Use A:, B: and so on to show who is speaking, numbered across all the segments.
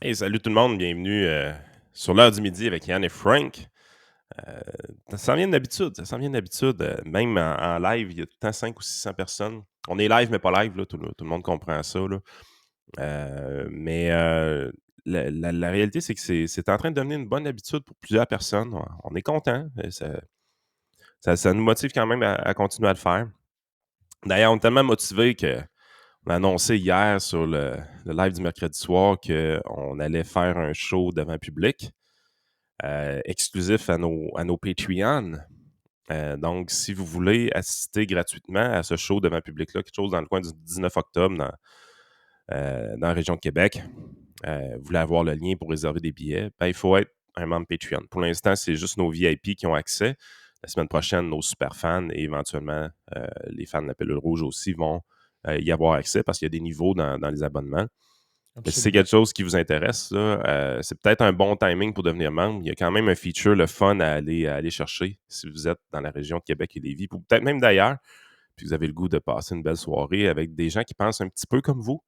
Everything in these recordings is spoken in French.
A: Hey, salut tout le monde, bienvenue sur l'heure du midi avec Yann et Frank. Euh, ça s'en vient d'habitude, ça s'en vient d'habitude. Même en live, il y a tout le temps 500 ou 600 personnes. On est live, mais pas live, là, tout le monde comprend ça. Là. Mais la réalité, c'est que c'est en train de devenir une bonne habitude pour plusieurs personnes. On est content. Ça nous motive quand même à continuer à le faire. D'ailleurs, on est tellement motivés que on a annoncé hier sur le live du mercredi soir qu'on allait faire un show devant public. Exclusif à nos Patreons. Donc, si vous voulez assister gratuitement à ce show devant public-là, quelque chose dans le coin du 19 octobre dans la région de Québec, vous voulez avoir le lien pour réserver des billets, ben, il faut être un membre Patreon. Pour l'instant, c'est juste nos VIP qui ont accès. La semaine prochaine, nos super fans et éventuellement les fans de la Pilule Rouge aussi vont y avoir accès parce qu'il y a des niveaux dans les abonnements. Mais si c'est
B: Absolument.
A: quelque chose qui vous intéresse, là, c'est peut-être un bon timing pour devenir membre. Il y a quand même un feature, le fun à aller chercher si vous êtes dans la région de Québec et Lévis, ou peut-être même d'ailleurs, puis vous avez le goût de passer une belle soirée avec des gens qui pensent un petit peu comme vous.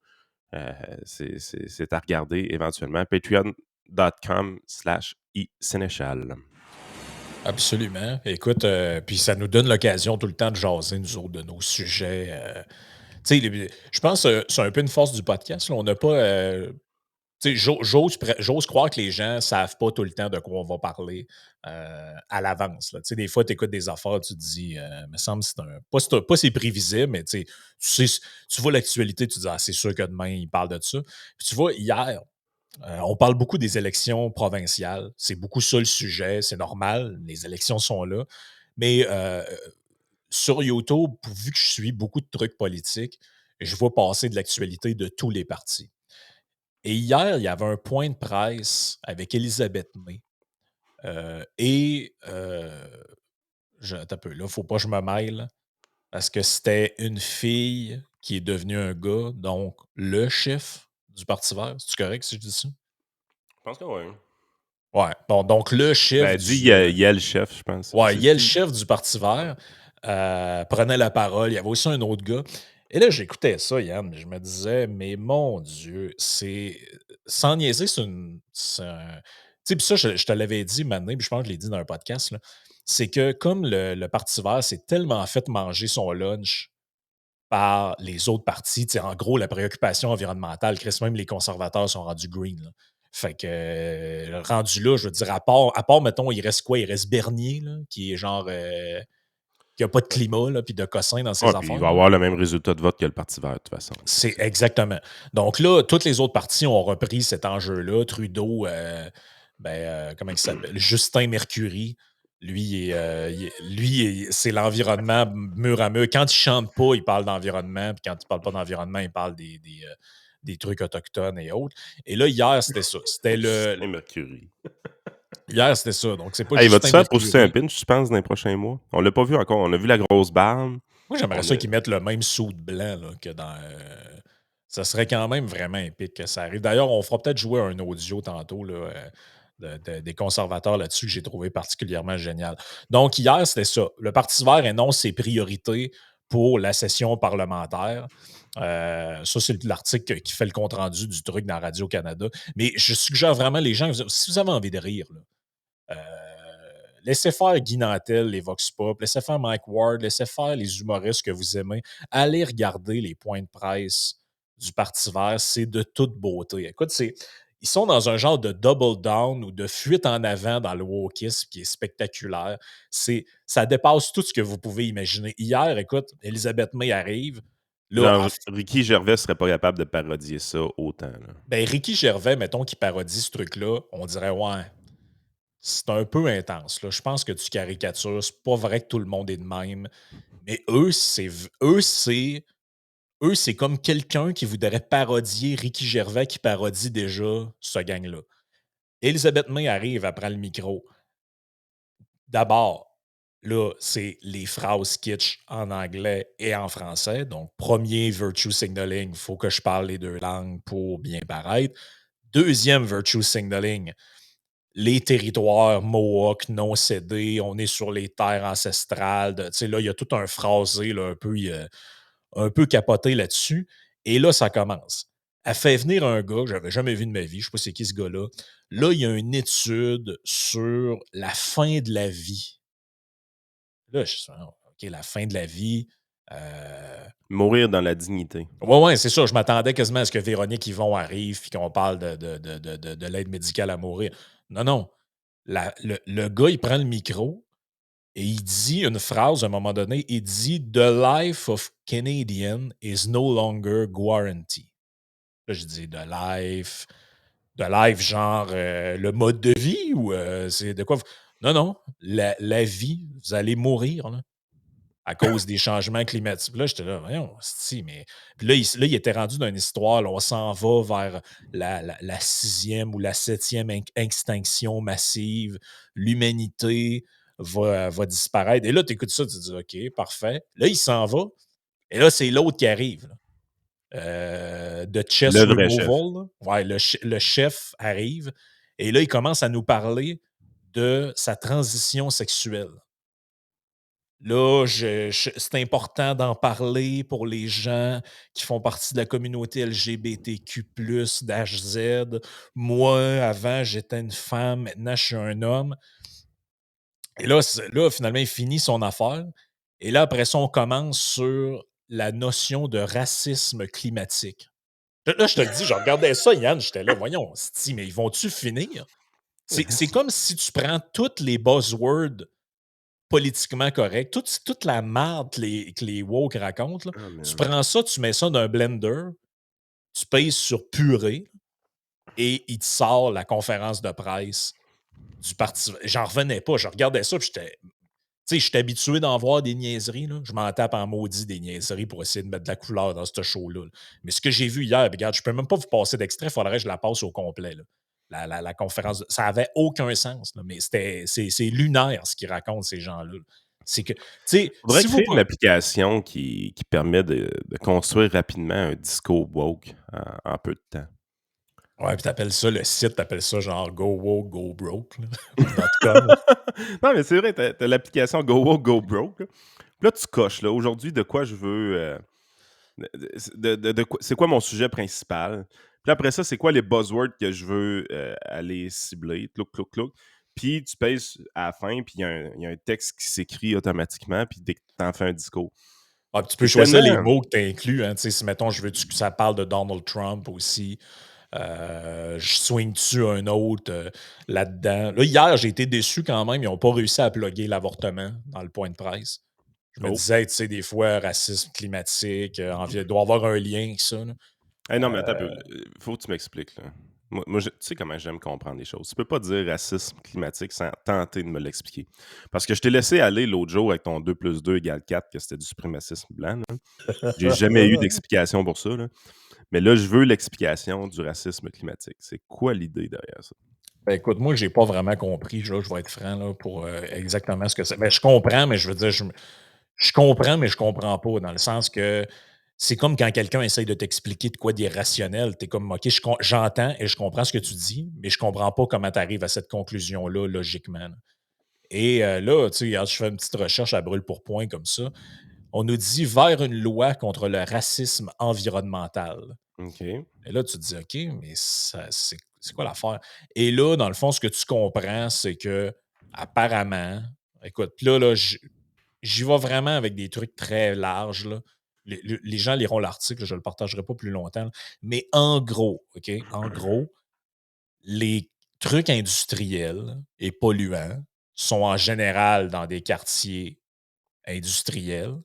A: C'est à regarder éventuellement. Patreon.com/isénéchal.
B: Absolument. Écoute, puis ça nous donne l'occasion tout le temps de jaser, nous autres, de nos sujets. Tu sais, je pense que c'est un peu une force du podcast. Là. On n'a pas. Tu sais, j'ose croire que les gens ne savent pas tout le temps de quoi on va parler à l'avance. Là. Tu sais, des fois, tu écoutes des affaires, tu te dis, me semble que c'est un. Pas c'est prévisible, mais tu vois l'actualité, tu te dis, ah, c'est sûr que demain, il parle de ça. Puis tu vois, hier, on parle beaucoup des élections provinciales. C'est beaucoup ça le sujet. C'est normal. Les élections sont là. Mais sur YouTube, vu que je suis beaucoup de trucs politiques, je vois passer de l'actualité de tous les partis. Et hier, il y avait un point de presse avec Elisabeth May. Attends un peu, là, il ne faut pas que je me mêle, parce que c'était une fille qui est devenue un gars, donc le chef du Parti vert. C'est correct si je dis ça?
A: Je pense que oui.
B: Ouais. Bon, donc le chef
A: Ben, dis,
B: du.
A: il y a le chef, je pense.
B: Ouais, il y a le
A: C'est-tu?
B: chef du Parti vert prenait la parole. Il y avait aussi un autre gars. Et là, j'écoutais ça, Yann. Je me disais, mais mon Dieu, c'est. Sans niaiser, c'est un. Tu sais, puis ça, je te l'avais dit maintenant, puis je pense que je l'ai dit dans un podcast, là, c'est que comme le Parti vert s'est tellement fait manger son lunch par les autres partis. Tu sais, en gros, la préoccupation environnementale, Chris, même les conservateurs sont rendus green. Là. Fait que rendu là, je veux dire, à part, mettons, il reste quoi? Il reste Bernier, là, qui est genre qui n'a pas de climat là, puis de cossin dans
A: Ouais,
B: ses
A: puis il
B: affaires.
A: va
B: Là.
A: avoir le même résultat de vote que le Parti vert, de toute façon.
B: C'est exactement. Donc là, toutes les autres partis ont repris cet enjeu-là. Trudeau, comment il s'appelle? Justin Mercury. C'est l'environnement mur à mur. Quand il chante pas, il parle d'environnement. Puis quand il parle pas d'environnement, il parle des trucs autochtones et autres. Et là, hier, c'était ça.
A: Justin Mercury.
B: Hier, c'était ça. Donc, c'est pas
A: Hey, il va-tu
B: Justin
A: se faire poster un
B: Mercury.
A: pinch, je pense, dans les prochains mois? On l'a pas vu encore. On a vu la grosse barbe.
B: Moi, j'aimerais
A: On
B: ça
A: a...
B: qu'ils mettent le même saut de blanc là, que dans. Ça serait quand même vraiment épique que ça arrive. D'ailleurs, on fera peut-être jouer un audio tantôt là, des conservateurs là-dessus que j'ai trouvé particulièrement génial. Donc, hier, c'était ça. Le Parti vert énonce ses priorités pour la session parlementaire. Ça, c'est l'article qui fait le compte-rendu du truc dans Radio-Canada. Mais je suggère vraiment les gens, si vous avez envie de rire, là, laissez faire Guy Nantel, les Vox Pop, laissez faire Mike Ward, laissez faire les humoristes que vous aimez. Allez regarder les points de presse du Parti vert, c'est de toute beauté. Écoute, ils sont dans un genre de double down ou de fuite en avant dans le wokisme qui est spectaculaire. Ça dépasse tout ce que vous pouvez imaginer. Hier, écoute, Elisabeth May arrive. Là,
A: Genre, Ricky Gervais serait pas capable de parodier ça autant. Là.
B: ben, Ricky Gervais, mettons, qui parodie ce truc-là, on dirait, ouais, c'est un peu intense. Là. Je pense que tu caricatures. C'est pas vrai que tout le monde est de même. Mais eux, c'est comme quelqu'un qui voudrait parodier Ricky Gervais qui parodie déjà ce gang-là. Elisabeth May arrive, elle prend le micro. D'abord, là, c'est les phrases kitsch en anglais et en français. Donc, premier virtue signaling, il faut que je parle les deux langues pour bien paraître. Deuxième virtue signaling, les territoires Mohawk non cédés, on est sur les terres ancestrales. Tu sais, là, il y a tout un phrasé là, un peu capoté là-dessus. Et là, ça commence. Elle fait venir un gars que j'avais jamais vu de ma vie, je sais pas c'est qui ce gars-là. Là, il y a une étude sur la fin de la vie. Là, je suis: «Ah, OK, la fin de la vie». Heu,
A: Mourir dans la dignité.
B: ouais, ouais, c'est ça. Je m'attendais quasiment à ce que Véronique Yvon arrive puis qu'on parle de l'aide médicale à mourir. Non, non. Le gars, il prend le micro et il dit une phrase à un moment donné. Il dit: «The life of Canadian is no longer guarantee». Là, je dis: «The life, genre, le mode de vie ou c'est de quoi vous». Non, non, la vie, vous allez mourir, là, à cause des changements climatiques. Puis là, j'étais là: «Voyons, esti, mais». Puis là, il était rendu dans une histoire, là, on s'en va vers la 6e ou la 7e extinction massive. L'humanité va disparaître et là, tu écoutes ça, tu te dis: «OK, parfait». Là, il s'en va et là, c'est l'autre qui arrive, là. De chess
A: Le vrai chef.
B: removal, là. Ouais, le chef arrive et là, il commence à nous parler de sa transition sexuelle. Là, c'est important d'en parler pour les gens qui font partie de la communauté LGBTQ+, d'HZ. Moi, avant, j'étais une femme, maintenant, je suis un homme. Et là, finalement, il finit son affaire. Et là, après ça, on commence sur la notion de racisme climatique. Là, je te le dis, je regardais ça, Yann, j'étais là, voyons, c'ti, mais ils vont-tu finir? C'est comme si tu prends toutes les buzzwords politiquement corrects, toute la merde que les woke racontent, là,
A: Ah,
B: tu
A: man.
B: prends ça, tu mets ça dans un blender, tu pèses sur purée et il te sort la conférence de presse du parti. J'en revenais pas, je regardais ça, puis j'étais. Tu sais, je suis habitué d'en voir des niaiseries, là. Je m'en tape en maudit des niaiseries pour essayer de mettre de la couleur dans ce show-là, là. Mais ce que j'ai vu hier, regarde, je peux même pas vous passer d'extrait, il faudrait que je la passe au complet, là. La conférence, ça avait aucun sens, là, mais c'est lunaire ce qu'ils racontent, ces gens-là. C'est que, tu sais,
A: Faudrait
B: si vous.
A: créer une application qui permet de construire rapidement un discours woke en peu de temps.
B: Ouais, puis t'appelles ça, le site, t'appelles ça genre Go Woke, Go Broke, là, ou .com.
A: Non, mais c'est vrai, tu as l'application Go Woke, Go Broke, là. Puis là, tu coches, là, aujourd'hui, de quoi je veux, de quoi c'est quoi mon sujet principal? Puis après ça, c'est quoi les buzzwords que je veux, aller cibler? Clouc, clouc, clouc. Puis tu pèses à la fin, puis il y a un texte qui s'écrit automatiquement, puis dès que tu en fais un discours.
B: Ah, puis tu peux
A: C'est
B: choisir les
A: tellement
B: mots que tu inclus, hein, tu sais, si mettons, je veux que ça parle de Donald Trump aussi. Je swing dessus un autre là-dedans. Là, hier, j'ai été déçu quand même. Ils n'ont pas réussi à plugger l'avortement dans le point de presse. Je me
A: oh.
B: disais, tu sais, des fois, racisme climatique, il doit y avoir un lien avec ça, là.
A: Hey, non, mais attends un
B: Euh,
A: peu, faut que tu m'expliques, là. Moi, tu sais comment j'aime comprendre les choses. Tu peux pas dire racisme climatique sans tenter de me l'expliquer. Parce que je t'ai laissé aller l'autre jour avec ton 2 plus 2 égale 4, que c'était du suprémacisme blanc, là. J'ai jamais eu d'explication pour ça, là. Mais là, je veux l'explication du racisme climatique. C'est quoi l'idée derrière ça?
B: Ben, écoute, moi, j'ai pas vraiment compris, là, je vais être franc, là, pour exactement ce que c'est. Ben, je comprends, mais je veux dire, je comprends, mais je comprends pas, dans le sens que c'est comme quand quelqu'un essaye de t'expliquer de quoi d'irrationnel. Tu es comme, OK, j'entends et je comprends ce que tu dis, mais je comprends pas comment tu arrives à cette conclusion-là logiquement, là. Et là, tu sais, regarde, je fais une petite recherche à brûle pour point comme ça. On nous dit vers une loi contre le racisme environnemental.
A: OK.
B: Et là, tu te dis, OK, mais c'est quoi l'affaire? Et là, dans le fond, ce que tu comprends, c'est que apparemment, écoute, là, j'y vais vraiment avec des trucs très larges, là. Les gens liront l'article, je ne le partagerai pas plus longtemps, là. Mais en gros, OK, en gros, les trucs industriels et polluants sont en général dans des quartiers industriels.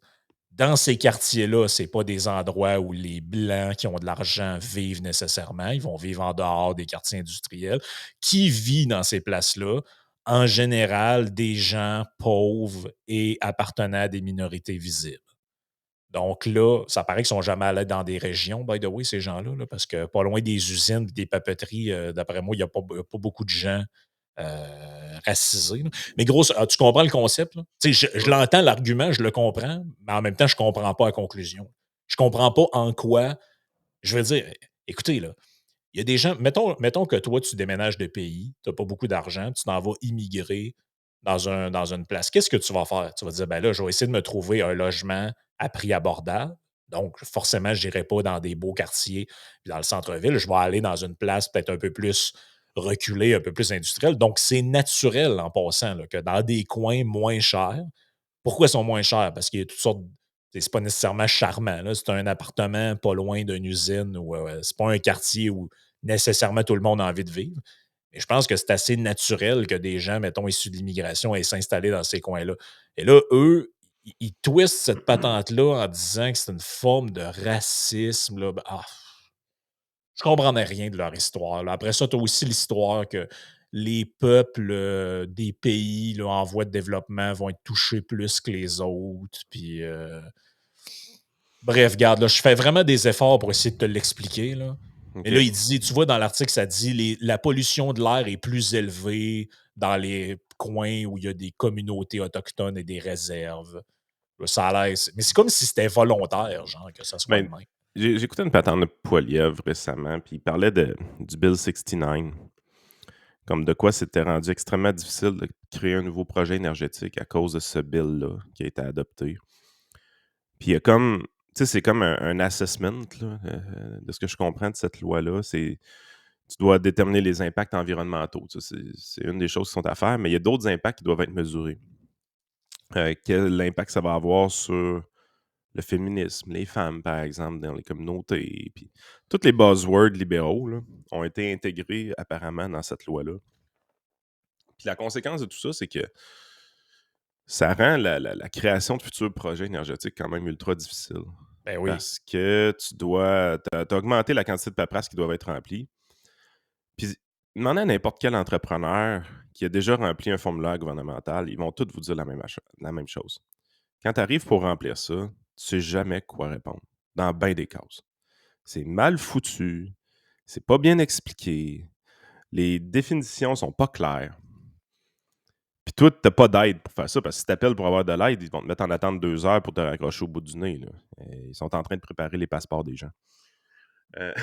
B: Dans ces quartiers-là, c'est pas des endroits où les Blancs qui ont de l'argent vivent nécessairement. Ils vont vivre en dehors des quartiers industriels. Qui vit dans ces places-là? En général, des gens pauvres et appartenant à des minorités visibles. Donc là, ça paraît qu'ils sont jamais allés dans des régions, by the way, ces gens-là, là, parce que pas loin des usines, des papeteries, d'après moi, il y a pas beaucoup de gens racisés, là. Mais gros, tu comprends le concept, là? Tu sais, je
A: Ouais.
B: l'entends, l'argument, je le comprends, mais en même temps, je comprends pas la conclusion. Je comprends pas en quoi. Je veux dire, écoutez, là, il y a des gens, mettons que toi, tu déménages de pays, tu n'as pas beaucoup d'argent, tu t'en vas immigrer dans une place. Qu'est-ce que tu vas faire? Tu vas dire, ben là, je vais essayer de me trouver un logement à prix abordable. Donc, forcément, je n'irai pas dans des beaux quartiers, puis dans le centre-ville. Je vais aller dans une place peut-être un peu plus reculée, un peu plus industrielle. Donc, c'est naturel en passant là, que dans des coins moins chers, pourquoi ils sont moins chers? Parce qu'il y a toutes sortes. C'est pas nécessairement charmant. Là. C'est un appartement pas loin d'une usine ou c'est pas un quartier où nécessairement tout le monde a envie de vivre. Mais je pense que c'est assez naturel que des gens, mettons, issus de l'immigration aient s'installer dans ces coins-là. Et là, eux, ils twistent cette patente-là en disant que c'est une forme de racisme. Là. Je comprenais rien de leur histoire. Là. Après ça, tu as aussi l'histoire que les peuples des pays là, en voie de développement vont être touchés plus que les autres. Puis, bref, regarde, là, je fais vraiment des efforts pour essayer de te l'expliquer. Là. Mais là,
A: OK.
B: il dit, tu vois, dans l'article, ça dit la pollution de l'air est plus élevée dans les coins où il y a des communautés autochtones et des réserves. Là, ça a l'air. Mais c'est comme si c'était volontaire, genre, que ça soit de
A: Ben,
B: même.
A: j'ai écouté une patente de Poilievre récemment, puis il parlait du Bill 69, comme de quoi c'était rendu extrêmement difficile de créer un nouveau projet énergétique à cause de ce bill-là qui a été adopté. Puis il y a comme, tu sais, c'est comme un assessment, là, de ce que je comprends de cette loi-là. Tu dois déterminer les impacts environnementaux. Tu sais, c'est une des choses qui sont à faire, mais il y a d'autres impacts qui doivent être mesurés. Quel impact ça va avoir sur le féminisme, les femmes, par exemple, dans les communautés. Puis, tous les buzzwords libéraux là, ont été intégrés apparemment dans cette loi-là. Puis la conséquence de tout ça, c'est que ça rend la création de futurs projets énergétiques quand même ultra difficile.
B: Ben oui.
A: Parce que t'as augmenté la quantité de paperasse qui doivent être remplie. Puis, demandez à n'importe quel entrepreneur qui a déjà rempli un formulaire gouvernemental, ils vont tous vous dire la même chose. Quand tu arrives pour remplir ça, tu sais jamais quoi répondre, dans bien des cases. C'est mal foutu, c'est pas bien expliqué, les définitions sont pas claires. Puis toi, t'as pas d'aide pour faire ça, parce que si t'appelles pour avoir de l'aide, ils vont te mettre en attente 2 heures pour te raccrocher au bout du nez. Là. Ils sont en train de préparer les passeports des gens. Euh,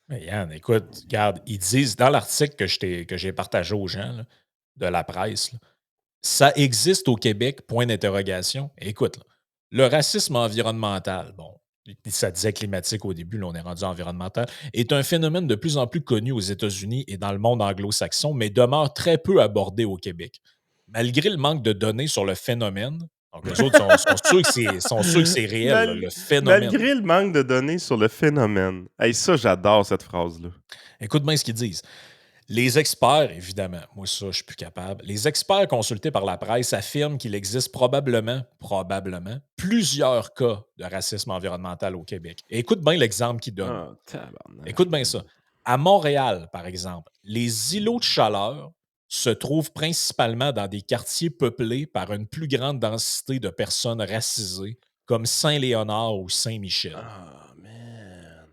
B: Mais Yann, écoute, regarde, ils disent dans l'article que j'ai partagé aux gens là, de la presse, là, ça existe au Québec, point d'interrogation. Écoute, là, le racisme environnemental, bon, ça disait climatique au début, là, on est rendu environnemental, est un phénomène de plus en plus connu aux États-Unis et dans le monde anglo-saxon, mais demeure très peu abordé au Québec. Malgré le manque de données sur le phénomène, donc eux autres sont sûrs que c'est réel, là,
A: Mal-
B: le phénomène.
A: Malgré le manque de données sur le phénomène. Hey, ça, j'adore cette phrase-là.
B: Écoute bien ce qu'ils disent. Les experts, évidemment, moi ça, je suis plus capable. Les experts consultés par la presse affirment qu'il existe probablement, plusieurs cas de racisme environnemental au Québec. Et écoute bien l'exemple qu'ils donnent.
A: Ah, tabarnak,
B: Écoute bien
A: man.
B: ça. À Montréal, par exemple, les îlots de chaleur se trouvent principalement dans des quartiers peuplés par une plus grande densité de personnes racisées, comme Saint-Léonard ou Saint-Michel.
A: Ah, man.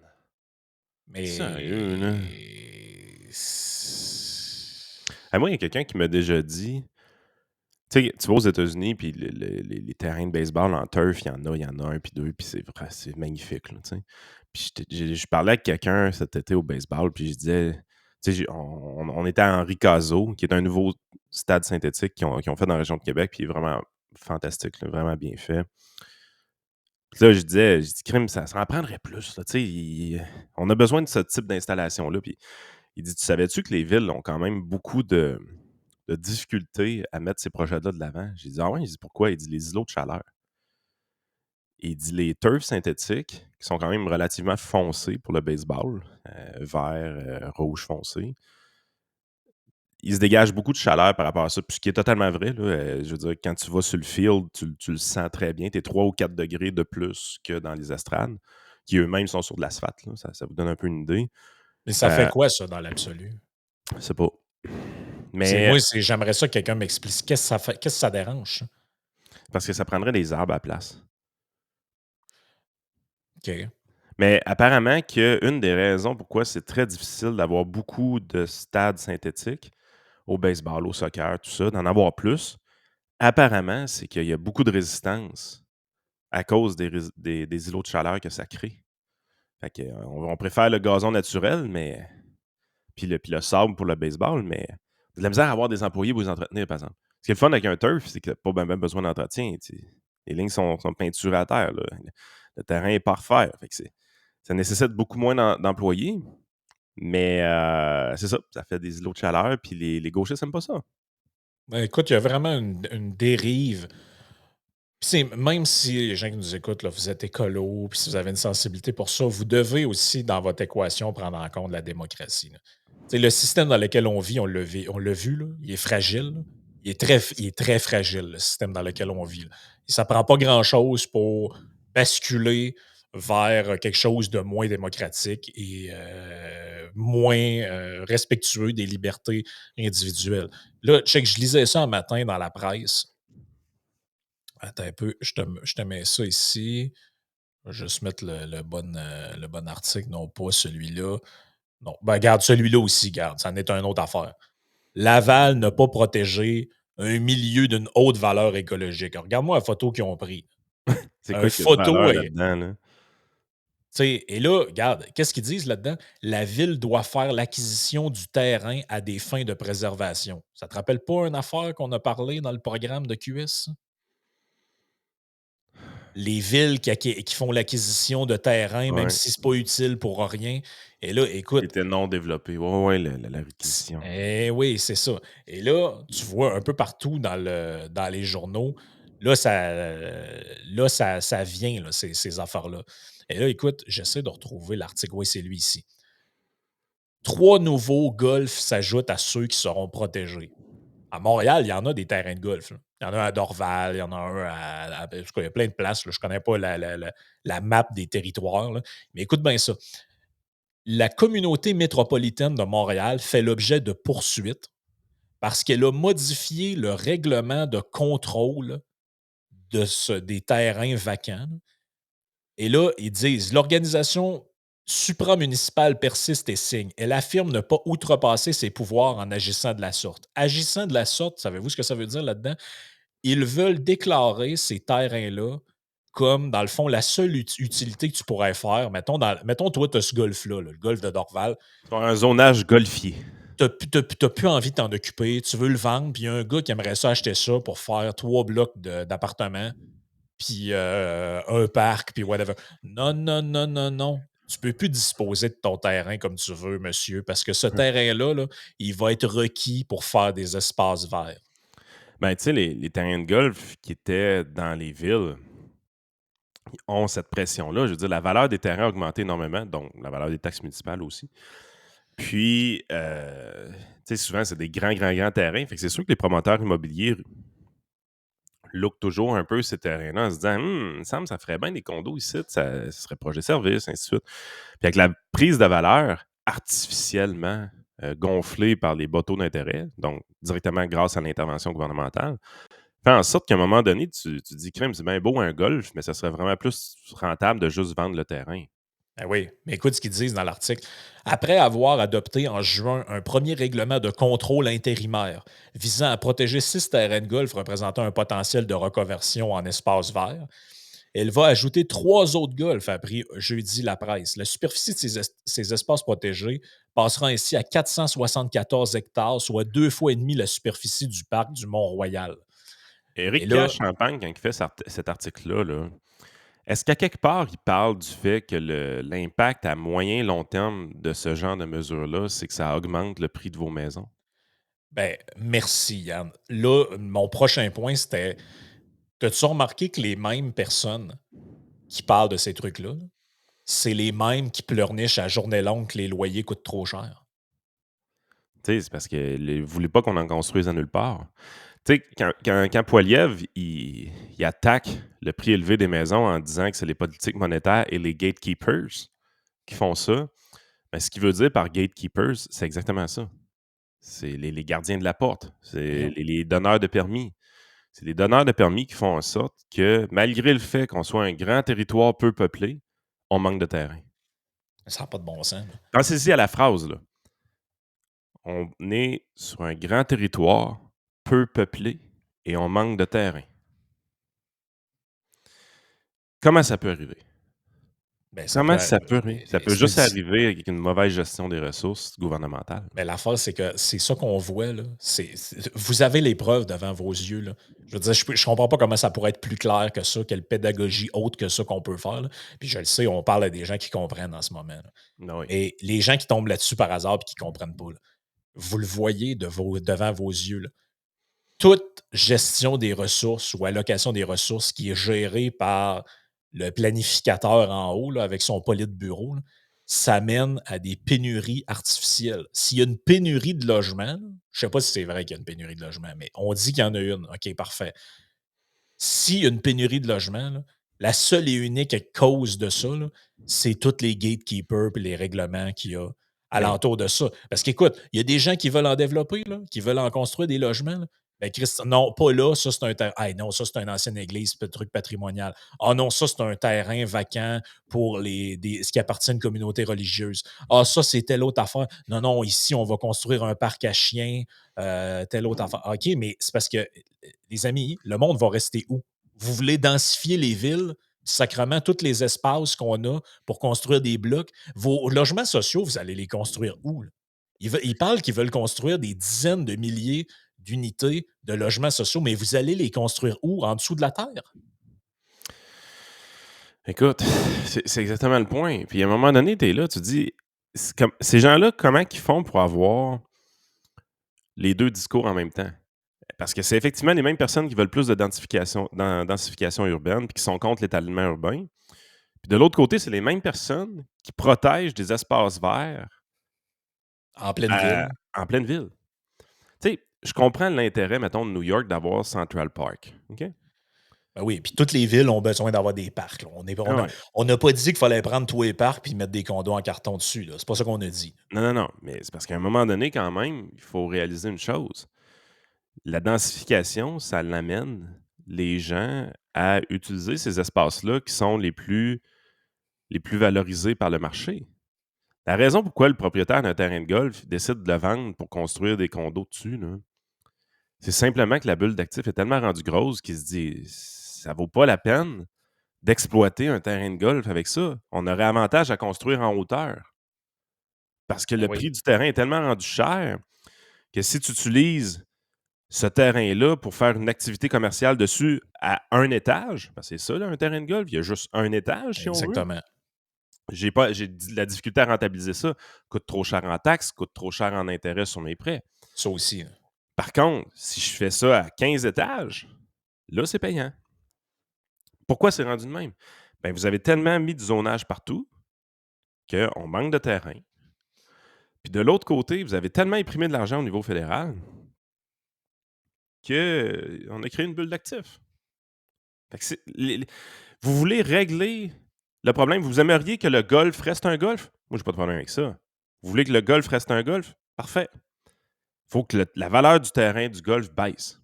A: Sérieux, là?
B: Mais
A: Ah, moi, il y a quelqu'un qui m'a déjà dit, tu sais, tu vas aux États-Unis, puis les terrains de baseball en turf, il y en a un, puis deux, puis c'est vrai, c'est magnifique, là, tu sais. Puis je parlais avec quelqu'un cet été au baseball, puis je disais, tu sais, on était à Henri Cazot, qui est un nouveau stade synthétique qu'ils ont fait dans la région de Québec, puis il est vraiment fantastique, là, vraiment bien fait. Puis là, je dis, crime, ça en prendrait plus, là, tu sais, on a besoin de ce type d'installation-là, puis il dit: «Tu savais-tu que les villes ont quand même beaucoup de difficultés à mettre ces projets-là de l'avant?» J'ai dit: «Ah ouais?» Il dit: «Pourquoi?» Il dit: «Les îlots de chaleur». Il dit: «Les turfs synthétiques, qui sont quand même relativement foncés pour le baseball, vert, rouge foncé, ils se dégagent beaucoup de chaleur par rapport à ça». Puis ce qui est totalement vrai, là, je veux dire, quand tu vas sur le field, tu le sens très bien. Tu es 3 ou 4 degrés de plus que dans les estrades, qui eux-mêmes sont sur de l'asphalte, là. Ça vous donne un peu une idée.
B: ça fait
A: Euh,
B: quoi, ça, dans l'absolu?
A: je sais pas. Mais
B: J'aimerais ça que quelqu'un m'explique. Qu'est-ce que ça fait? Qu'est-ce que ça dérange, ça?
A: parce que ça prendrait des arbres à la place.
B: OK.
A: Mais apparemment qu'une des raisons pourquoi c'est très difficile d'avoir beaucoup de stades synthétiques au baseball, au soccer, tout ça, d'en avoir plus, apparemment, c'est qu'il y a beaucoup de résistance à cause des îlots de chaleur que ça crée. Fait que, on préfère le gazon naturel, mais puis le sable pour le baseball, mais de la misère à avoir des employés pour les entretenir, par exemple. Ce qui est le fun avec un turf, c'est que tu pas ben besoin d'entretien. Tu sais. Les lignes sont peinturées à terre. Là. le terrain est pas à refaire. Fait que ça nécessite beaucoup moins d'employés, mais c'est ça, ça fait des îlots de chaleur, puis les gauchistes n'aiment pas ça.
B: Ben, écoute, il y a vraiment une dérive. Puis même si les gens qui nous écoutent, là, vous êtes écolo, puis si vous avez une sensibilité pour ça, vous devez aussi, dans votre équation, prendre en compte la démocratie, là. Tu sais, le système dans lequel on vit, on l'a vu, là, il est fragile, là. Il est très fragile, le système dans lequel on vit, là. Et ça prend pas grand-chose pour basculer vers quelque chose de moins démocratique et moins respectueux des libertés individuelles. Là, check, je lisais ça un matin dans la presse. Attends un peu, je te mets ça ici. Je vais juste mettre le bon article, non pas celui-là. Non, ben garde celui-là aussi, garde, ça en est une autre affaire. Laval n'a pas protégé un milieu d'une haute valeur écologique. Regarde-moi la photo qu'ils ont pris.
A: C'est
B: Un
A: quoi qu'il y a de
B: photo,
A: valeur là-dedans, là?
B: et là, regarde, qu'est-ce qu'ils disent là-dedans? La ville doit faire l'acquisition du terrain à des fins de préservation. Ça te rappelle pas une affaire qu'on a parlé dans le programme de QS? Les villes qui font l'acquisition de terrain, même
A: Ouais,
B: si c'est pas utile pour rien. Et là,
A: qui
B: écoute,
A: était non développé. Ouais, ouais, la réquisition.
B: oui, c'est ça. Et là, tu vois un peu partout dans les journaux, ça vient, là, ces affaires-là. Et là, écoute, j'essaie de retrouver l'article. Oui, c'est lui ici. 3 nouveaux golfs s'ajoutent à ceux qui seront protégés. À Montréal, il y en a des terrains de golf, là. Il y en a un à Dorval, il y en a un en tout cas, il y a plein de places, là. Je ne connais pas la map des territoires, là. Mais écoute bien ça. La communauté métropolitaine de Montréal fait l'objet de poursuites parce qu'elle a modifié le règlement de contrôle des terrains vacants. Et là, ils disent l'organisation supramunicipale persiste et signe. Elle affirme ne pas outrepasser ses pouvoirs en agissant de la sorte. Agissant de la sorte, savez-vous ce que ça veut dire là-dedans? Ils veulent déclarer ces terrains-là comme, dans le fond, la seule utilité que tu pourrais faire. Mettons toi, tu as ce golf-là, là, le golf de Dorval.
A: Sur un zonage golfier.
B: Tu n'as plus envie de t'en occuper. Tu veux le vendre, puis il y a un gars qui aimerait ça acheter ça pour faire 3 blocs d'appartements, puis un parc, puis whatever. Non, non, non, non, non. Tu peux plus disposer de ton terrain comme tu veux, monsieur, parce que ce terrain-là, là, il va être requis pour faire des espaces verts.
A: Ben, tu sais, les terrains de golf qui étaient dans les villes ont cette pression-là. Je veux dire, la valeur des terrains a augmenté énormément, donc la valeur des taxes municipales aussi. Puis, tu sais, souvent, c'est des grands, grands, grands terrains. Fait que c'est sûr que les promoteurs immobiliers look toujours un peu ces terrains-là en se disant il me semble que ça ferait bien des condos ici, ça serait projet service, ainsi de suite. Puis avec la prise de valeur artificiellement gonflée par les bateaux d'intérêt, donc directement grâce à l'intervention gouvernementale, fait en sorte qu'à un moment donné, tu dis, crème, c'est bien beau un golf, mais ça serait vraiment plus rentable de juste vendre le terrain.
B: Ben oui, mais écoute ce qu'ils disent dans l'article. Après avoir adopté en juin un premier règlement de contrôle intérimaire visant à protéger 6 terrains de golf représentant un potentiel de reconversion en espace vert, elle va ajouter 3 autres golfs, a appris jeudi la presse. La superficie de ces espaces protégés passera ainsi à 474 hectares, soit 2 fois et demi la superficie du parc du Mont-Royal. Et
A: Éric
B: là,
A: Cash-Champagne, quand il fait cet article-là, est-ce qu'à quelque part, il parle du fait que l'impact à moyen long terme de ce genre de mesures-là, c'est que ça augmente le prix de vos maisons?
B: ben, merci Yann. Là, mon prochain point, c'était, as-tu remarqué que les mêmes personnes qui parlent de ces trucs-là, là, c'est les mêmes qui pleurnichent à journée longue que les loyers coûtent trop cher?
A: Tu sais, c'est parce que ne voulez pas qu'on en construise à nulle part. Tu sais, quand Poiliev, il attaque le prix élevé des maisons en disant que c'est les politiques monétaires et les gatekeepers qui font ça, ben, ce qu'il veut dire par gatekeepers, c'est exactement ça. C'est les gardiens de la porte. C'est
B: Voyons,
A: les donneurs de permis. C'est les donneurs de permis qui font en sorte que, malgré le fait qu'on soit un grand territoire peu peuplé, on manque de terrain.
B: ça n'a pas de bon sens, là.
A: Pensez-y à la phrase, là. On est sur un grand territoire peu peuplé et on manque de terrain. Comment ça peut arriver?
B: Ben, ça peut
A: Comment
B: a
A: ça peut oui, ça peut juste
B: c'est
A: arriver avec une mauvaise gestion des ressources gouvernementales.
B: mais l'affaire, c'est que c'est ça qu'on voit, là. Vous avez les preuves devant vos yeux, là. Je veux dire, je comprends pas comment ça pourrait être plus clair que ça, quelle pédagogie autre que ça qu'on peut faire, là. Puis je le sais, on parle à des gens qui comprennent en ce moment, là.
A: Ben oui.
B: Mais les gens qui tombent là-dessus par hasard et qui comprennent pas, là, vous le voyez devant vos yeux, là. Toute gestion des ressources ou allocation des ressources qui est gérée par le planificateur en haut, là, avec son bureau, ça mène à des pénuries artificielles. S'il y a une pénurie de logements, là, je ne sais pas si c'est vrai qu'il y a une pénurie de logements, mais on dit qu'il y en a une. OK, parfait. S'il y a une pénurie de logements, là, la seule et unique cause de ça, là, c'est tous les gatekeepers et les règlements qu'il y a
A: Ben oui.
B: alentour de ça. Parce qu'écoute, il y a des gens qui veulent en développer, là, qui veulent en construire des logements. Là. Ben, Christ, non, pas là, ça c'est un terrain. Ah, non, ça c'est une ancienne église, c'est un truc patrimonial. Ah non, ça c'est un terrain vacant pour ce qui appartient à une communauté religieuse. Ah, ça c'est telle autre affaire. Non, non, ici on va construire un parc à chiens, telle autre affaire. OK, mais c'est parce que les amis, le monde va rester où? Vous voulez densifier les villes, sacrement, tous les espaces qu'on a pour construire des blocs. Vos logements sociaux, vous allez les construire où? Là? Ils parlent qu'ils veulent construire des dizaines de milliers d'unités de logements sociaux, mais vous allez les construire où? En dessous de la terre?
A: Écoute, c'est exactement le point. Puis à un moment donné, tu es là, tu te dis, ces gens-là, comment ils font pour avoir les 2 discours en même temps? Parce que c'est effectivement les mêmes personnes qui veulent plus de densification urbaine puis qui sont contre l'étalement urbain. Puis de l'autre côté, c'est les mêmes personnes qui protègent des espaces verts
B: En pleine ville?
A: en pleine ville. Tu sais, je comprends l'intérêt, mettons, de New York d'avoir Central Park, OK?
B: Ben oui, puis toutes les villes ont besoin d'avoir des parcs. Là.
A: Ah ouais.
B: On n'a pas dit qu'il fallait prendre tous les parcs et mettre des condos en carton dessus. Là. C'est pas ça qu'on a dit.
A: Non, non, non, mais c'est parce qu'à un moment donné, quand même, il faut réaliser une chose. La densification, ça l'amène les gens à utiliser ces espaces-là qui sont les plus valorisés par le marché. La raison pourquoi le propriétaire d'un terrain de golf décide de le vendre pour construire des condos dessus, là, c'est simplement que la bulle d'actifs est tellement rendue grosse qu'il se dit ça vaut pas la peine d'exploiter un terrain de golf avec ça. On aurait avantage à construire en hauteur. Parce que
B: Ben
A: le
B: oui,
A: prix du terrain est tellement rendu cher que si tu utilises ce terrain-là pour faire une activité commerciale dessus à un étage, parce que c'est ça, là, un terrain de golf, il y a juste un étage, si on veut.
B: exactement.
A: J'ai de la difficulté à rentabiliser ça. Coûte trop cher en taxes, coûte trop cher en intérêt sur mes prêts.
B: Ça aussi. Là.
A: Par contre, si je fais ça à 15 étages, là, c'est payant. Pourquoi c'est rendu de même? Ben, vous avez tellement mis du zonage partout qu'on manque de terrain. Puis de l'autre côté, vous avez tellement imprimé de l'argent au niveau fédéral qu'on a créé une bulle d'actifs. Fait que vous voulez régler le problème. Vous aimeriez que le golf reste un golf? Moi, j'ai pas de problème avec ça. Vous voulez que le golf reste un golf? Parfait. Il faut que la valeur du terrain du golf baisse.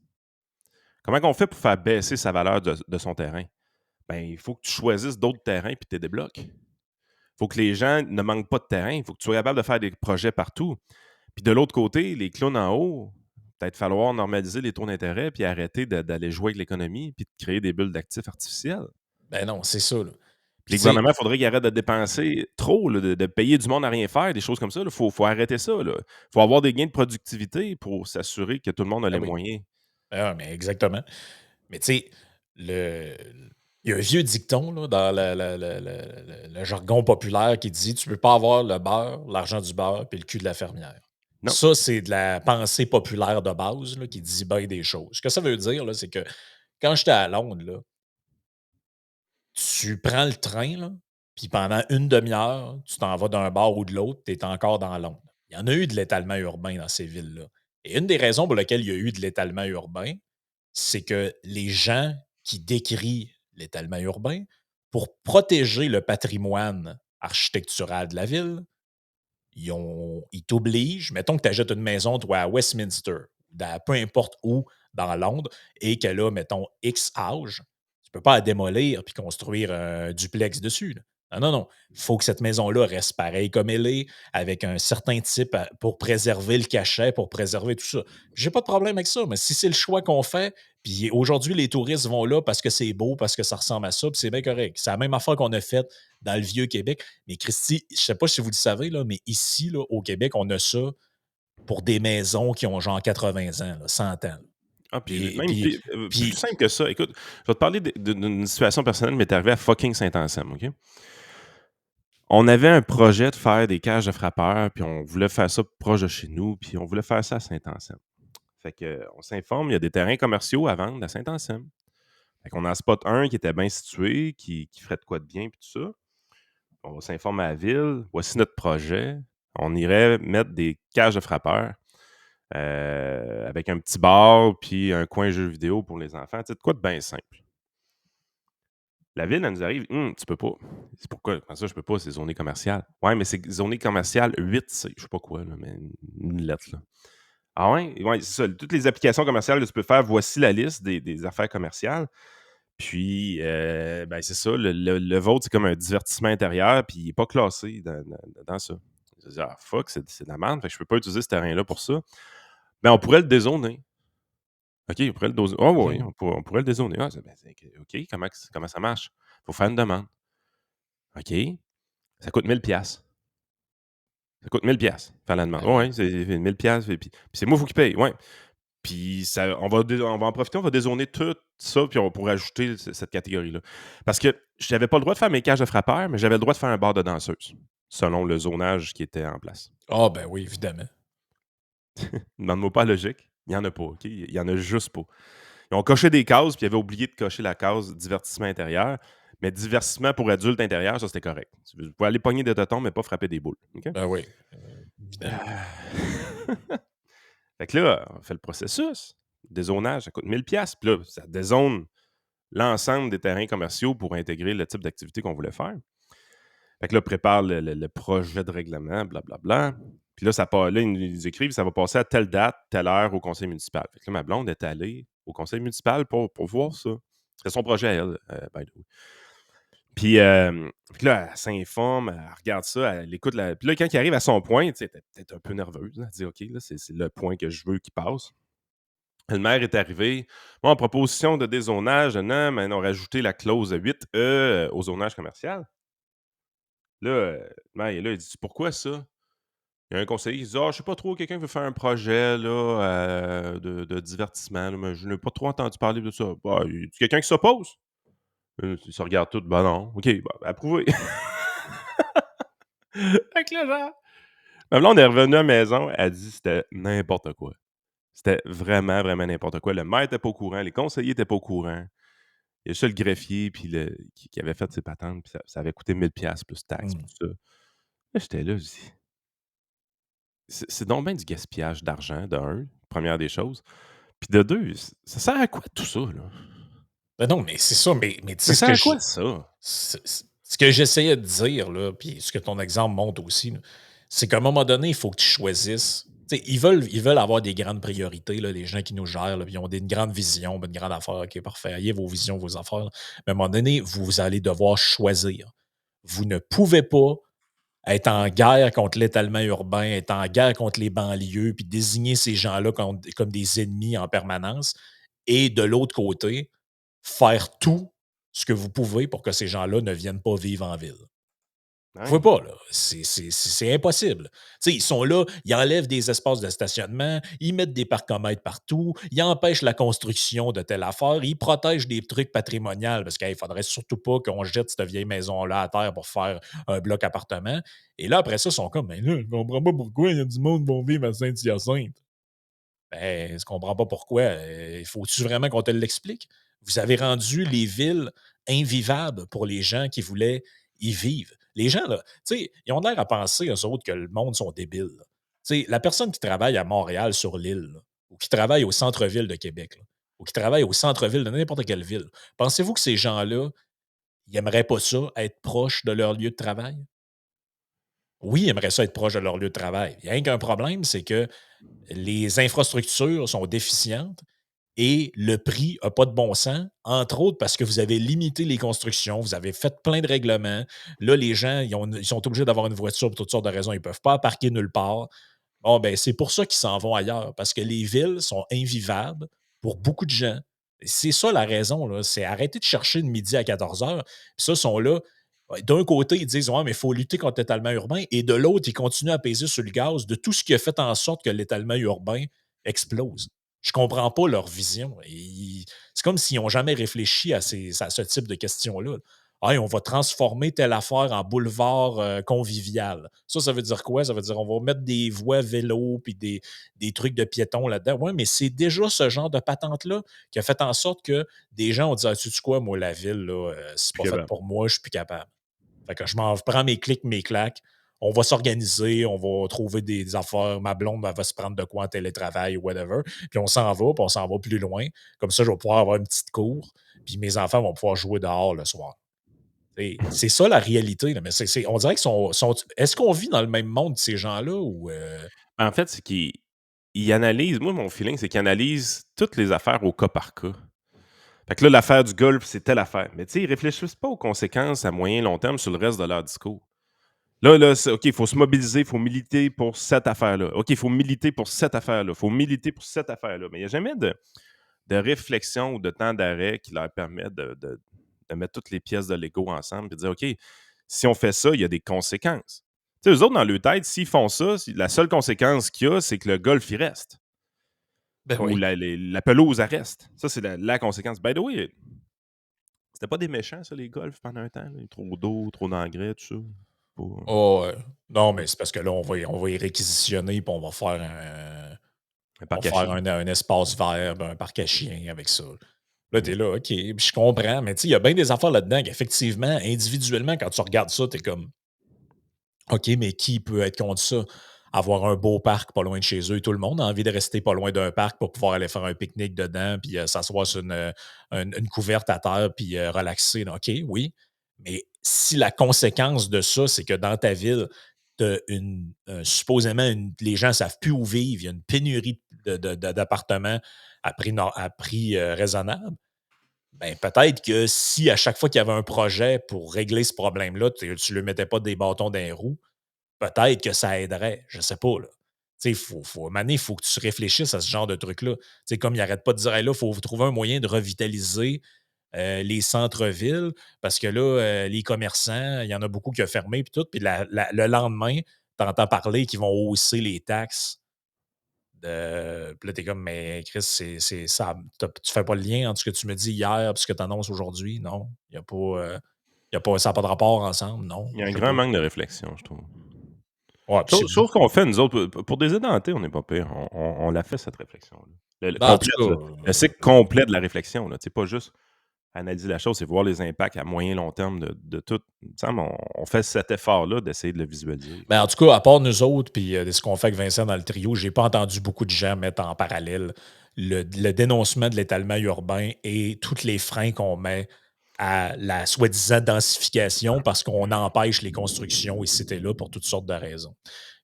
A: Comment on fait pour faire baisser sa valeur de son terrain? Ben, il faut que tu choisisses d'autres terrains puis tu débloques. Il faut que les gens ne manquent pas de terrain. Il faut que tu sois capable de faire des projets partout. Puis de l'autre côté, les clowns en haut, peut-être falloir normaliser les taux d'intérêt puis arrêter d'aller jouer avec l'économie puis de créer des bulles d'actifs artificielles.
B: Ben non, c'est ça. Là. Puis
A: Les
B: tu sais,
A: gouvernements, il faudrait qu'ils arrêtent de dépenser trop, là, de payer du monde à rien faire, des choses comme ça. Il faut arrêter ça. Il faut avoir des gains de productivité pour s'assurer que tout le monde a
B: ben
A: les
B: oui.
A: moyens.
B: Ah, mais exactement. Mais tu sais, le il y a un vieux dicton là, dans le jargon populaire qui dit: «Tu peux pas avoir le beurre, l'argent du beurre puis le cul de la fermière».
A: Non.
B: Ça, c'est de la pensée populaire de base là, qui dit bien des choses. Ce que ça veut dire, là, c'est que quand j'étais à Londres, là, tu prends le train, là, puis pendant une demi-heure, tu t'en vas d'un bord ou de l'autre, tu es encore dans Londres. Il y en a eu de l'étalement urbain dans ces villes-là. Et une des raisons pour lesquelles il y a eu de l'étalement urbain, c'est que les gens qui décrient l'étalement urbain, pour protéger le patrimoine architectural de la ville, ils t'obligent, mettons que tu achètes une maison, toi, à Westminster, peu importe où dans Londres, et qu'elle a, mettons, X âge, tu ne peux pas la démolir puis construire un duplex dessus. Là. Ah non, non. Il faut que cette maison-là reste pareille comme elle est, avec un certain type pour préserver le cachet, pour préserver tout ça. J'ai pas de problème avec ça, mais si c'est le choix qu'on fait, puis aujourd'hui, les touristes vont là parce que c'est beau, parce que ça ressemble à ça, puis c'est bien correct. C'est la même affaire qu'on a faite dans le Vieux-Québec. Mais Christy, je sais pas si vous le savez, là, mais ici, là, au Québec, on a ça pour des maisons qui ont genre 80 ans, là, 100 ans.
A: Ah, puis
B: Puis,
A: même
B: puis,
A: plus
B: puis
A: simple que ça. Écoute, je vais te parler d'une situation personnelle qui m'est arrivée à fucking Saint-Anselme, OK? On avait un projet de faire des cages de frappeurs, puis on voulait faire ça proche de chez nous, puis on voulait faire ça à Saint-Anselme. Fait que, on s'informe, il y a des terrains commerciaux à vendre à Saint-Anselme. Fait qu'on en spot un qui était bien situé, qui ferait de quoi de bien, puis tout ça. On s'informe à la ville, voici notre projet. On irait mettre des cages de frappeurs avec un petit bar, puis un coin jeux vidéo pour les enfants. Tu sais, de quoi de bien simple. La ville, elle nous arrive, tu peux pas. C'est pourquoi? Comment ça, je peux pas, c'est zoné commercial. Ouais, mais c'est zoné commercial 8C, je sais pas quoi, là, mais une lettre, là. Ah ouais? Ouais, c'est ça. Toutes les applications commerciales que tu peux faire, voici la liste des affaires commerciales. Puis, ben, c'est ça, le vôtre, c'est comme un divertissement intérieur, puis il n'est pas classé dans ça. Je dis, ah, fuck, c'est de la merde, fait que je peux pas utiliser ce terrain-là pour ça. Mais on pourrait le dézoner. OK, on pourrait le dézoner. Oh, oui, on pourrait le dézoner. Ah, ben, OK, comment ça marche? Il faut faire une demande. OK, ça coûte 1000 piastres. Ça coûte 1000 piastres, faire la demande.
B: ben
A: Oh,
B: oui.
A: oui, c'est 1000 piastres, puis c'est moi, il faut qu'il paye. Ouais. Puis ça, on va en profiter, on va dézoner tout ça, puis on pourrait ajouter cette catégorie-là. Parce que je n'avais pas le droit de faire mes cages de frappeurs, mais j'avais le droit de faire un bar de danseuse, selon le zonage qui était en place.
B: Ah, ben oui, évidemment.
A: Demande-moi pas la logique. Il n'y en a pas, OK? Il n'y en a juste pas. Ils ont coché des cases, puis ils avaient oublié de cocher la case divertissement intérieur. Mais divertissement pour adultes intérieur, ça, c'était correct. Vous pouvez aller pogner des totons, mais pas frapper des boules. OK?
B: Ben oui, évidemment.
A: Fait que là, on fait le processus. Dézonage, ça coûte 1000 piastres. Puis là, ça dézone l'ensemble des terrains commerciaux pour intégrer le type d'activité qu'on voulait faire. Fait que là, prépare le projet de règlement, blablabla. Puis là, là, ils nous écrivent, ça va passer à telle date, telle heure au conseil municipal. Fait que là, ma blonde est allée au conseil municipal pour voir ça. C'était son projet à elle, by the way. Puis, fait que là, elle s'informe, elle regarde ça, elle écoute. Puis là, quand il arrive à son point, tu sais, elle était peut-être un peu nerveuse. Elle dit, OK, là, c'est le point que je veux qu'il passe. Le maire est arrivé. Bon, en proposition de dézonage, non, mais on a rajouté la clause 8E au zonage commercial. Là, le maire est là, il dit pourquoi ça? Il y a un conseiller qui dit ah, je sais pas trop, quelqu'un veut faire un projet là, de divertissement, là, mais je n'ai pas trop entendu parler de ça. Bah, y a quelqu'un qui s'oppose? Ils se regardent tous, ben non. OK, bah, approuvé. Fait que là, genre, ma blonde est revenue à la maison, elle dit c'était n'importe quoi. C'était vraiment, vraiment n'importe quoi. Le maire était pas au courant, les conseillers étaient pas au courant. Il y a juste le greffier puis qui avait fait ses patentes, puis ça avait coûté 1000 piastres plus taxes, puis
B: Mmh.
A: tout ça. Là, j'étais là, je dis, c'est donc bien du gaspillage d'argent, de un, première des choses. Puis de deux, ça sert à quoi tout ça, là?
B: Ben non, mais c'est ça, mais tu sais
A: Ça sert à quoi ça?
B: ce que j'essayais de dire, là, puis ce que ton exemple montre aussi, là, c'est qu'à un moment donné, il faut que tu choisisses. Tu sais, ils veulent avoir des grandes priorités, là, les gens qui nous gèrent, là, puis ils ont une grande vision, une grande affaire. OK, parfait. Ayez vos visions, vos affaires, là. Mais à un moment donné, vous allez devoir choisir. Vous ne pouvez pas être en guerre contre l'étalement urbain, être en guerre contre les banlieues, puis désigner ces gens-là comme des ennemis en permanence. Et de l'autre côté, faire tout ce que vous pouvez pour que ces gens-là ne viennent pas vivre en ville. Vous
A: Ouais.
B: pouvez pas, là. C'est impossible. Tu sais, ils sont là, ils enlèvent des espaces de stationnement, ils mettent des parcomètres partout, ils empêchent la construction de telle affaire, ils protègent des trucs patrimoniaux parce qu'il faudrait surtout pas qu'on jette cette vieille maison-là à terre pour faire un bloc appartement. Et là, après ça, ils sont comme, mais là, je comprends pas pourquoi il y a du monde qui vont vivre à Saint-Hyacinthe. Ben, je comprends pas pourquoi. Faut-tu vraiment qu'on te l'explique? Vous avez rendu les villes invivables pour les gens qui voulaient y vivre. Les gens, là, tu sais, ils ont l'air à penser, eux autres, que le monde sont débiles, là. Tu sais, la personne qui travaille à Montréal sur l'île, là, ou qui travaille au centre-ville de Québec, là, ou qui travaille au centre-ville de n'importe quelle ville, pensez-vous que ces gens-là, ils aimeraient pas ça, être proches de leur lieu de travail? Oui, ils aimeraient ça être proches de leur lieu de travail. Il y a qu'un problème, c'est que les infrastructures sont déficientes. et le prix n'a pas de bon sens, entre autres parce que vous avez limité les constructions, vous avez fait plein de règlements. Là, les gens, ils sont obligés d'avoir une voiture pour toutes sortes de raisons. Ils ne peuvent pas parquer nulle part. Bon, ben, c'est pour ça qu'ils s'en vont ailleurs, parce que les villes sont invivables pour beaucoup de gens. C'est ça la raison, là. C'est arrêter de chercher de midi à 14h. Puis ça, ils sont là. Ouais, d'un côté, ils disent ouais, mais il faut lutter contre l'étalement urbain. Et de l'autre, ils continuent à peser sur le gaz de tout ce qui a fait en sorte que l'étalement urbain explose. Je comprends pas leur vision. C'est comme s'ils n'ont jamais réfléchi à ce type de questions-là. Hey, on va transformer telle affaire en boulevard convivial. Ça veut dire quoi? Ça veut dire on va mettre des voies vélo puis des trucs de piétons là-dedans. Oui, mais c'est déjà ce genre de patente-là qui a fait en sorte que des gens ont dit ah, tu sais quoi, moi, la ville, là, c'est
A: Plus
B: pas fait
A: capable.
B: pour moi, je suis plus capable. Fait que je m'en prends mes clics, mes claques. On va s'organiser, on va trouver des affaires. Ma blonde elle va se prendre de quoi en télétravail ou whatever. Puis on s'en va, puis on s'en va plus loin. Comme ça, je vais pouvoir avoir une petite cour. Puis mes enfants vont pouvoir jouer dehors le soir. C'est ça la réalité. Là, mais on dirait qu'ils sont. Est-ce qu'on vit dans le même monde, ces gens-là? Ou
A: En fait, c'est qu'ils analysent moi, mon feeling, c'est qu'ils analysent toutes les affaires au cas par cas. Fait que là, l'affaire du golf, c'est telle affaire. Mais tu sais, ils réfléchissent pas aux conséquences à moyen long terme sur le reste de leur discours. Là, OK, il faut se mobiliser, il faut militer pour cette affaire-là. OK, il faut militer pour cette affaire-là. Il faut militer pour cette affaire-là. Mais il n'y a jamais de réflexion ou de temps d'arrêt qui leur permet de mettre toutes les pièces de Lego ensemble et de dire OK, si on fait ça, il y a des conséquences. Tu sais, eux autres, dans leur tête, s'ils font ça, la seule conséquence qu'il y a, c'est que le golf, il reste.
B: ben
A: Ou
B: oui.
A: la pelouse, elle reste. Ça, c'est la conséquence. By the way, c'était pas des méchants, ça, les golfs, pendant un temps. Là. Trop d'eau, trop d'engrais, tout ça. Pas-
B: Oh, non,
A: Ouais.
B: mais c'est parce que là, on va y réquisitionner, puis on va faire
A: Un
B: on
A: parc
B: va
A: à
B: faire
A: chiens.
B: un espace vert, ben, un parc à chiens avec ça. Là,
A: Mm.
B: t'es là, OK, puis je comprends, mais tu sais, il y a bien des affaires là-dedans qu'effectivement, individuellement, quand tu regardes ça, t'es comme OK, mais qui peut être contre ça? Avoir un beau parc pas loin de chez eux. Tout le monde a envie de rester pas loin d'un parc pour pouvoir aller faire un pique-nique dedans, puis s'asseoir sur une couverte à terre, puis relaxer. OK, oui. Mais si la conséquence de ça, c'est que dans ta ville, supposément, les gens ne savent plus où vivre, il y a une pénurie d'appartements à prix raisonnable, ben, peut-être que si à chaque fois qu'il y avait un projet pour régler ce problème-là, tu ne lui mettais pas des bâtons dans les roues, peut-être que ça aiderait, je sais pas, là. Tu sais, à un moment donné, il faut que tu réfléchisses à ce genre de truc-là. Tu sais, comme il arrête pas de dire: «Hey, là, il faut trouver un moyen de revitaliser, les centres-villes», parce que là, les commerçants, il y en a beaucoup qui ont fermé puis tout, puis le lendemain, tu entends parler qu'ils vont hausser les taxes puis là, tu es comme: «Mais Chris, c'est ça tu fais pas le lien entre ce que tu me dis hier et ce que tu annonces aujourd'hui?» Non, il y a pas, ça a pas de rapport ensemble, non,
A: Il y a un
B: je sais
A: grand
B: pas.
A: manque de réflexion, je trouve.
B: Ouais, puis c'est
A: Chose
B: beaucoup.
A: qu'on fait, nous autres, pour des édentés, on n'est pas pire. On l'a fait, cette réflexion-là.
B: Ben, en tout
A: Complète, là.
B: cas,
A: Le cycle complet de la réflexion, là. Tu sais, pas juste analyser la chose, c'est voir les impacts à moyen long terme de tout. Il me semble on fait cet effort-là d'essayer de le visualiser.
B: ben, en tout cas, à part nous autres, puis ce qu'on fait avec Vincent dans le trio, j'ai pas entendu beaucoup de gens mettre en parallèle le dénoncement de l'étalement urbain et tous les freins qu'on met à la soi-disant densification parce qu'on empêche les constructions ici et là pour toutes sortes de raisons.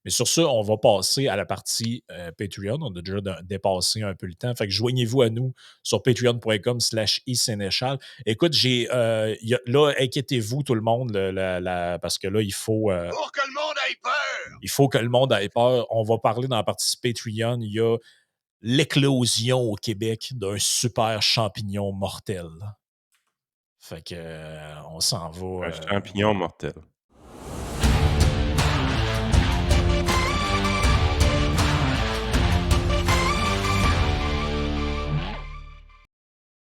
B: Mais sur ça, on va passer à la partie Patreon. On a déjà dépassé un peu le temps. Fait que joignez-vous à nous sur patreon.com/isénéchal. Écoute, là, inquiétez-vous tout le monde, parce que là,
C: Pour que le monde ait peur!
B: il faut que le monde ait peur. On va parler dans la partie Patreon. Il y a l'éclosion au Québec d'un super champignon mortel. Fait que on s'en va.
A: Un champignon mortel.